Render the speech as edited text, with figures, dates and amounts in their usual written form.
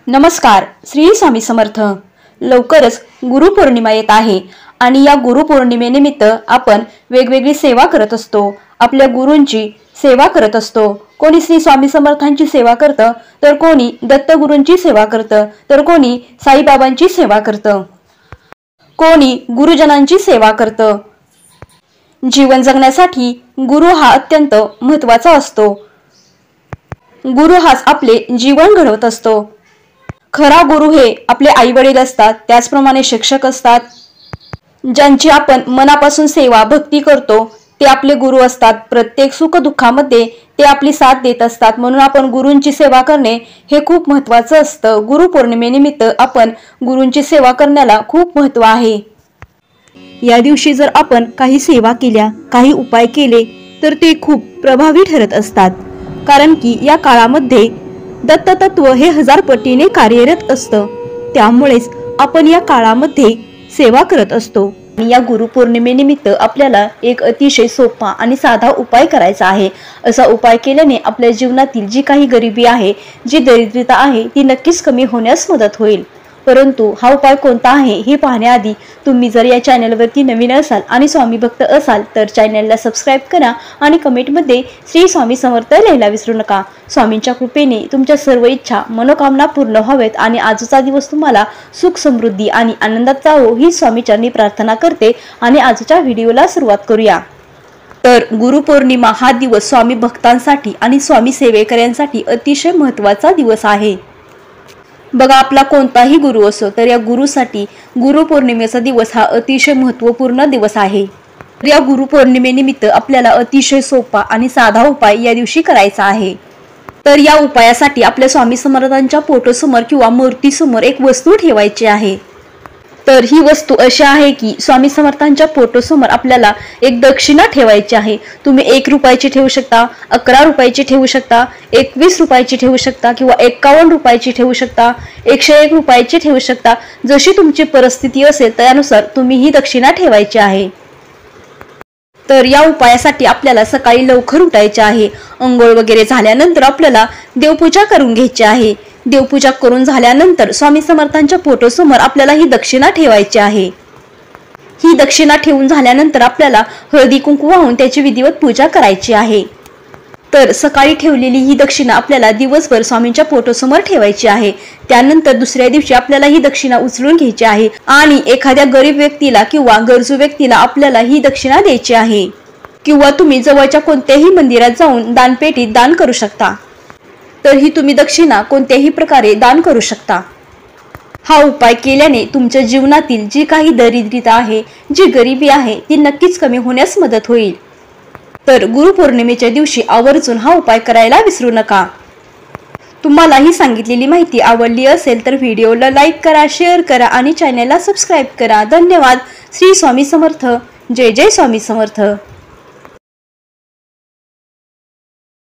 नमस्कार. श्री स्वामी समर्थ. लवकरच गुरुपौर्णिमा येत आहे आणि या गुरुपौर्णिमेनिमित्त आपण वेगवेगळी सेवा करत असतो. आपल्या गुरूंची सेवा करत असतो. कोणी श्री स्वामी समर्थांची सेवा करतं, तर कोणी दत्तगुरूंची सेवा करतं, तर कोणी साईबाबांची सेवा करतं, कोणी गुरुजनांची सेवा करतं. जीवन जगण्यासाठी गुरु हा अत्यंत महत्त्वाचा असतो. गुरु हाच आपले जीवन घडवत असतो. खरा गुरु हे आपले आई वडील असतात, त्याचप्रमाणे शिक्षक असतात. ज्यांची आपण मनापासून सेवा भक्ती करतो ते आपले गुरु असतात. प्रत्येक सुख दुःखामध्ये ते आपली साथ देत असतात. म्हणून आपण गुरूंची सेवा करणे हे खूप महत्त्वाचं असतं. गुरुपौर्णिमेनिमित्त आपण गुरूंची सेवा करण्याला खूप महत्त्व आहे. या दिवशी जर आपण काही सेवा केल्या, काही उपाय केले तर ते खूप प्रभावी ठरत असतात. कारण की या काळामध्ये दत्ततत्व हे 1000 पटीने कार्यरत असतं. त्यामुळेच आपण या काळामध्ये सेवा करत असतो. या गुरुपौर्णिमेनिमित्त आपल्याला एक अतिशय सोपा आणि साधा उपाय करायचा आहे. असा उपाय केल्याने आपल्या जीवनातील जी काही गरिबी आहे, जी दरिद्रता आहे, ती नक्कीच कमी होण्यास मदत होईल. परंतु हा उपाय कोणता आहे हे पाहण्याआधी तुम्ही जर या चॅनलवरती नवीन असाल आणि स्वामी भक्त असाल तर चॅनलला सबस्क्राईब करा आणि कमेंटमध्ये श्री स्वामी समर्थ लिहायला विसरू नका. स्वामींच्या कृपेने तुमच्या सर्व इच्छा मनोकामना पूर्ण व्हावेत आणि आजचा दिवस तुम्हाला सुख समृद्धी आणि आनंदात जावो ही स्वामीचरणी प्रार्थना करते. आणि आजच्या व्हिडिओला सुरुवात करूया. तर गुरुपौर्णिमा हा दिवस स्वामी भक्तांसाठी आणि स्वामी सेवेकऱ्यांसाठी अतिशय महत्त्वाचा दिवस आहे. बघा, आपला कोणताही गुरु असो तर या गुरुसाठी गुरुपौर्णिमेचा दिवस हा अतिशय महत्त्वपूर्ण दिवस आहे. या गुरुपौर्णिमेनिमित्त आपल्याला अतिशय सोपा आणि साधा उपाय या दिवशी करायचा आहे. तर या उपायासाठी आपल्या स्वामी समर्थांच्या फोटोसमोर किंवा मूर्तीसमोर एक वस्तू ठेवायची आहे. तर ही वस्तू अशी आहे की स्वामी समर्थांच्या फोटोसमोर आपल्याला एक दक्षिणा ठेवायची आहे. तुम्ही 1 रुपयाची ठेवू शकता, 11 रुपयाची ठेवू शकता, 21 रुपयाची ठेवू शकता किंवा 51 रुपयाची ठेवू शकता, 101 रुपयाची ठेवू शकता. जशी तुमची परिस्थिती असेल त्यानुसार तुम्ही ही दक्षिणा ठेवायची आहे. तर या उपायासाठी आपल्याला सकाळी लवकर उठायचे आहे. अंघोळ वगैरे झाल्यानंतर आपल्याला देवपूजा करून घ्यायची आहे. देवपूजा करून झाल्यानंतर स्वामी समर्थांच्या फोटोसमोर आपल्याला ही दक्षिणा ठेवायची आहे. ही दक्षिणा ठेवून झाल्यानंतर आपल्याला हळदी कुंकू वाहून त्याची विधिवत पूजा करायची आहे. तर सकाळी ठेवलेली ही दक्षिणा आपल्याला दिवसभर स्वामींच्या फोटोसमोर ठेवायची आहे. त्यानंतर दुसऱ्या दिवशी आपल्याला ही दक्षिणा उचलून घ्यायची आहे आणि एखाद्या गरीब व्यक्तीला किंवा गरजू व्यक्तीला आपल्याला ही दक्षिणा द्यायची आहे. किंवा तुम्ही जवळच्या कोणत्याही मंदिरात जाऊन दानपेटीत दान करू शकता. तर ही तुम्ही दक्षिणा कोणत्याही प्रकारे दान करू शकता. हा उपाय केल्याने तुमच्या जीवनातील जी काही दरिद्रता आहे, जी गरिबी आहे, ती नक्कीच कमी होण्यास मदत होईल. तर गुरुपौर्णिमेच्या दिवशी आवर्जून हा उपाय करायला विसरू नका. तुम्हाला ही सांगितलेली माहिती आवडली असेल तर व्हिडिओला लाईक करा, शेअर करा आणि चॅनलला सबस्क्राईब करा. धन्यवाद. श्री स्वामी समर्थ. जय जय स्वामी समर्थ.